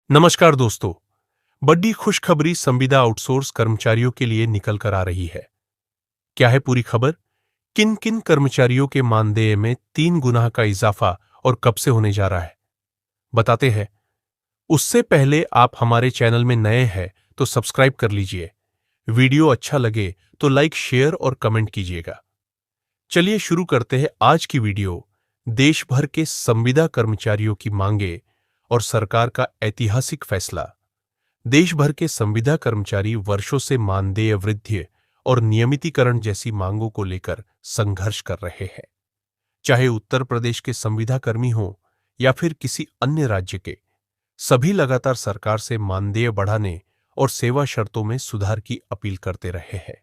नमस्कार दोस्तों। बड़ी खुशखबरी संविदा आउटसोर्स कर्मचारियों के लिए निकल कर आ रही है। क्या है पूरी खबर? किन किन कर्मचारियों के मानदेय में 3 गुना का इजाफा और कब से होने जा रहा है, बताते हैं। उससे पहले आप हमारे चैनल में नए हैं तो सब्सक्राइब कर लीजिए। वीडियो अच्छा लगे तो लाइक, शेयर और कमेंट कीजिएगा। चलिए शुरू करते हैं आज की वीडियो। देश भर के संविदा कर्मचारियों की मांगे और सरकार का ऐतिहासिक फैसला। देश भर के संविदा कर्मचारी वर्षों से मानदेय वृद्धि और नियमितीकरण जैसी मांगों को लेकर संघर्ष कर रहे हैं। चाहे उत्तर प्रदेश के संविदा कर्मी हों या फिर किसी अन्य राज्य के, सभी लगातार सरकार से मानदेय बढ़ाने और सेवा शर्तों में सुधार की अपील करते रहे हैं।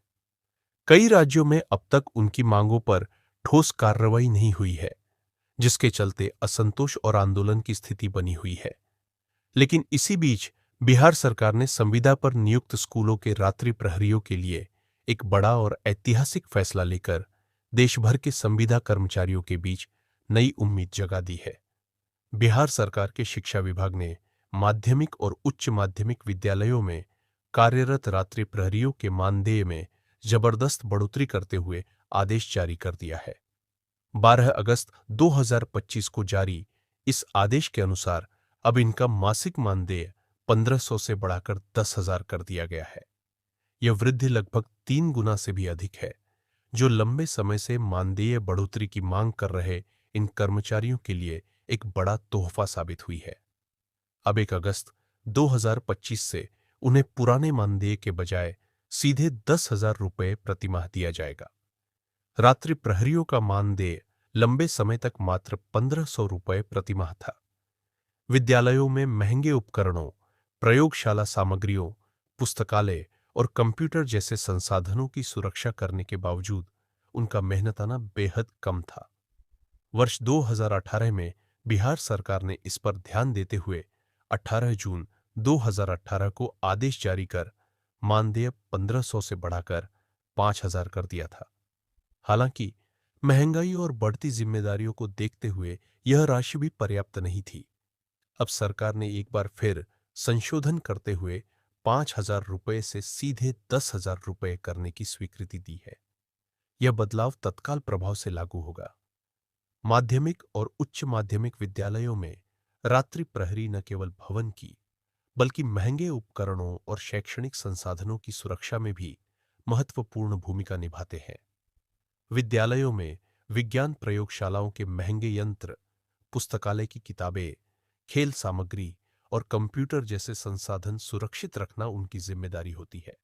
कई राज्यों में अब तक उनकी मांगों पर ठोस कार्रवाई नहीं हुई है, जिसके चलते असंतोष और आंदोलन की स्थिति बनी हुई है। लेकिन इसी बीच बिहार सरकार ने संविदा पर नियुक्त स्कूलों के रात्रि प्रहरियों के लिए एक बड़ा और ऐतिहासिक फैसला लेकर देश भर के संविदा कर्मचारियों के बीच नई उम्मीद जगा दी है। बिहार सरकार के शिक्षा विभाग ने माध्यमिक और उच्च माध्यमिक विद्यालयों में कार्यरत रात्रि प्रहरियों के मानदेय में जबरदस्त बढ़ोतरी करते हुए आदेश जारी कर दिया है। 12 अगस्त 2025 को जारी इस आदेश के अनुसार अब इनका मासिक मानदेय 1500 से बढ़ाकर 10,000 कर दिया गया है। यह वृद्धि लगभग 3 गुना से भी अधिक है, जो लंबे समय से मानदेय बढ़ोतरी की मांग कर रहे इन कर्मचारियों के लिए एक बड़ा तोहफा साबित हुई है। अब 1 अगस्त 2025 से उन्हें पुराने मानदेय के बजाय सीधे 10,000 रुपये प्रतिमाह दिया जाएगा। रात्रि प्रहरियों का मानदेय लंबे समय तक मात्र 1,500 रुपये प्रतिमाह था। विद्यालयों में महंगे उपकरणों, प्रयोगशाला सामग्रियों, पुस्तकालय और कंप्यूटर जैसे संसाधनों की सुरक्षा करने के बावजूद उनका मेहनताना बेहद कम था। वर्ष 2018 में बिहार सरकार ने इस पर ध्यान देते हुए 18 जून 2018 को आदेश जारी कर मानदेय 1,500 से बढ़ाकर 5,000 कर दिया था। हालांकि महंगाई और बढ़ती जिम्मेदारियों को देखते हुए यह राशि भी पर्याप्त नहीं थी। अब सरकार ने एक बार फिर संशोधन करते हुए 5,000 रुपये से सीधे 10,000 रुपये करने की स्वीकृति दी है। यह बदलाव तत्काल प्रभाव से लागू होगा। माध्यमिक और उच्च माध्यमिक विद्यालयों में रात्रि प्रहरी न केवल भवन की, बल्कि महंगे उपकरणों और शैक्षणिक संसाधनों की सुरक्षा में भी महत्वपूर्ण भूमिका निभाते हैं। विद्यालयों में विज्ञान प्रयोगशालाओं के महंगे यंत्र, पुस्तकालय की किताबें, खेल सामग्री और कंप्यूटर जैसे संसाधन सुरक्षित रखना उनकी जिम्मेदारी होती है।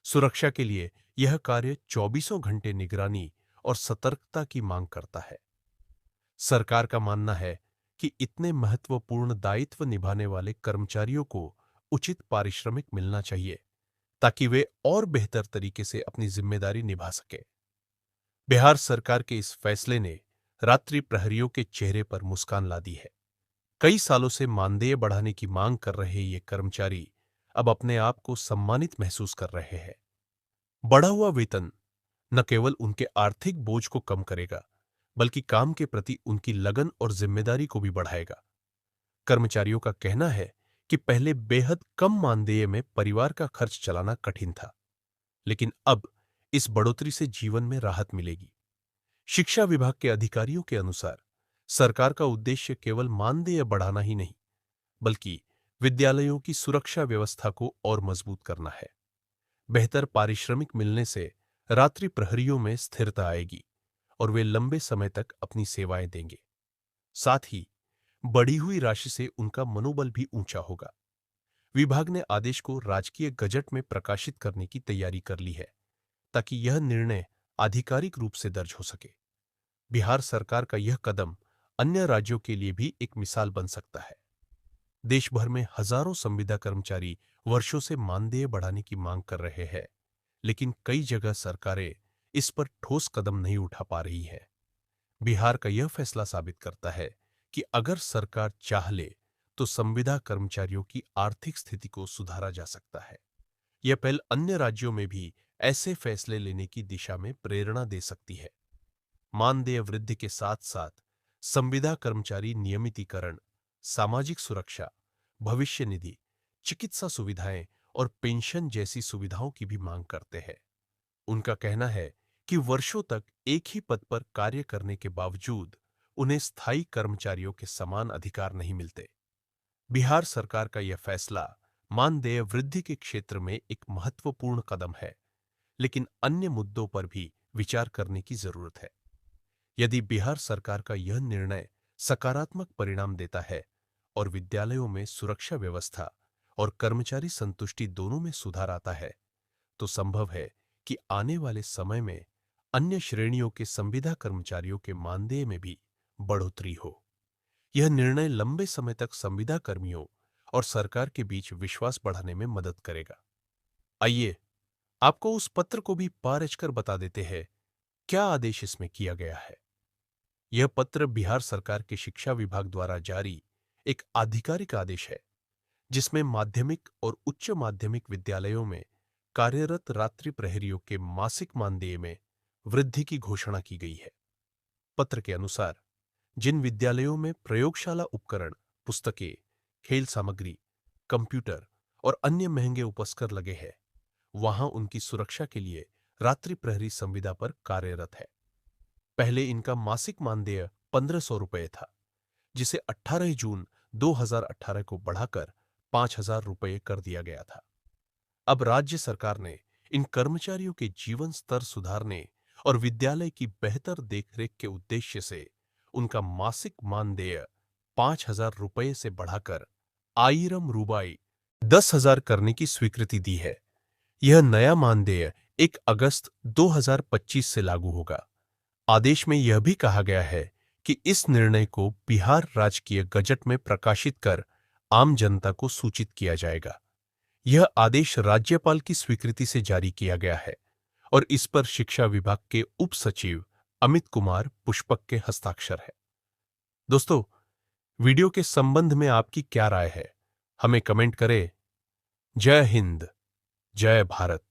सुरक्षा के लिए यह कार्य 24 घंटे निगरानी और सतर्कता की मांग करता है। सरकार का मानना है कि इतने महत्वपूर्ण दायित्व निभाने वाले कर्मचारियों को उचित पारिश्रमिक मिलना चाहिए, ताकि वे और बेहतर तरीके से अपनी जिम्मेदारी निभा सके। बिहार सरकार के इस फैसले ने रात्रि प्रहरियों के चेहरे पर मुस्कान ला दी है। कई सालों से मानदेय बढ़ाने की मांग कर रहे ये कर्मचारी अब अपने आप को सम्मानित महसूस कर रहे हैं। बढ़ा हुआ वेतन न केवल उनके आर्थिक बोझ को कम करेगा, बल्कि काम के प्रति उनकी लगन और जिम्मेदारी को भी बढ़ाएगा। कर्मचारियों का कहना है कि पहले बेहद कम मानदेय में परिवार का खर्च चलाना कठिन था, लेकिन अब इस बढ़ोतरी से जीवन में राहत मिलेगी। शिक्षा विभाग के अधिकारियों के अनुसार सरकार का उद्देश्य केवल मानदेय बढ़ाना ही नहीं, बल्कि विद्यालयों की सुरक्षा व्यवस्था को और मजबूत करना है। बेहतर पारिश्रमिक मिलने से रात्रि प्रहरियों में स्थिरता आएगी और वे लंबे समय तक अपनी सेवाएं देंगे। साथ ही बढ़ी हुई राशि से उनका मनोबल भी ऊंचा होगा। विभाग ने आदेश को राजकीय गजट में प्रकाशित करने की तैयारी कर ली है, ताकि यह निर्णय आधिकारिक रूप से दर्ज हो सके। बिहार सरकार का यह कदम अन्य राज्यों के लिए भी एक मिसाल बन सकता है। देश भर में हजारों संविदा कर्मचारी वर्षों से मानदेय बढ़ाने की मांग कर रहे हैं, लेकिन कई जगह सरकारें इस पर ठोस कदम नहीं उठा पा रही है। बिहार का यह फैसला साबित करता है कि अगर सरकार चाह ले तो संविदा कर्मचारियों की आर्थिक स्थिति को सुधारा जा सकता है। यह पहल अन्य राज्यों में भी ऐसे फैसले लेने की दिशा में प्रेरणा दे सकती है। मानदेय वृद्धि के साथ साथ संविदा कर्मचारी नियमितीकरण, सामाजिक सुरक्षा, भविष्य निधि, चिकित्सा सुविधाएं और पेंशन जैसी सुविधाओं की भी मांग करते हैं। उनका कहना है कि वर्षों तक एक ही पद पर कार्य करने के बावजूद उन्हें स्थायी कर्मचारियों के समान अधिकार नहीं मिलते। बिहार सरकार का यह फैसला मानदेय वृद्धि के क्षेत्र में एक महत्वपूर्ण कदम है, लेकिन अन्य मुद्दों पर भी विचार करने की जरूरत है। यदि बिहार सरकार का यह निर्णय सकारात्मक परिणाम देता है और विद्यालयों में सुरक्षा व्यवस्था और कर्मचारी संतुष्टि दोनों में सुधार आता है, तो संभव है कि आने वाले समय में अन्य श्रेणियों के संविदा कर्मचारियों के मानदेय में भी बढ़ोतरी हो। यह निर्णय लंबे समय तक संविदा कर्मियों और सरकार के बीच विश्वास बढ़ाने में मदद करेगा। आइए आपको उस पत्र को भी पारखकर बता देते हैं क्या आदेश इसमें किया गया है। यह पत्र बिहार सरकार के शिक्षा विभाग द्वारा जारी एक आधिकारिक आदेश है, जिसमें माध्यमिक और उच्च माध्यमिक विद्यालयों में कार्यरत रात्रि प्रहरियों के मासिक मानदेय में वृद्धि की घोषणा की गई है। पत्र के अनुसार जिन विद्यालयों में प्रयोगशाला उपकरण, पुस्तकें, खेल सामग्री, कंप्यूटर और अन्य महंगे उपस्कर लगे हैं, वहां उनकी सुरक्षा के लिए रात्रि प्रहरी संविदा पर कार्यरत है। पहले इनका मासिक मानदेय 1500 रुपये था, जिसे 18 जून 2018 को बढ़ाकर 5000 रुपये कर दिया गया था। अब राज्य सरकार ने इन कर्मचारियों के जीवन स्तर सुधारने और विद्यालय की बेहतर देखरेख के उद्देश्य से उनका मासिक मानदेय 5000 रुपये से बढ़ाकर आयरम रूबाई 10,000 करने की स्वीकृति दी है। यह नया मानदेय 1 अगस्त 2025 से लागू होगा। आदेश में यह भी कहा गया है कि इस निर्णय को बिहार राजकीय गजट में प्रकाशित कर आम जनता को सूचित किया जाएगा। यह आदेश राज्यपाल की स्वीकृति से जारी किया गया है और इस पर शिक्षा विभाग के उप सचिव अमित कुमार पुष्पक के हस्ताक्षर है। दोस्तों, वीडियो के संबंध में आपकी क्या राय है? हमें कमेंट करें। जय हिंद, जय भारत।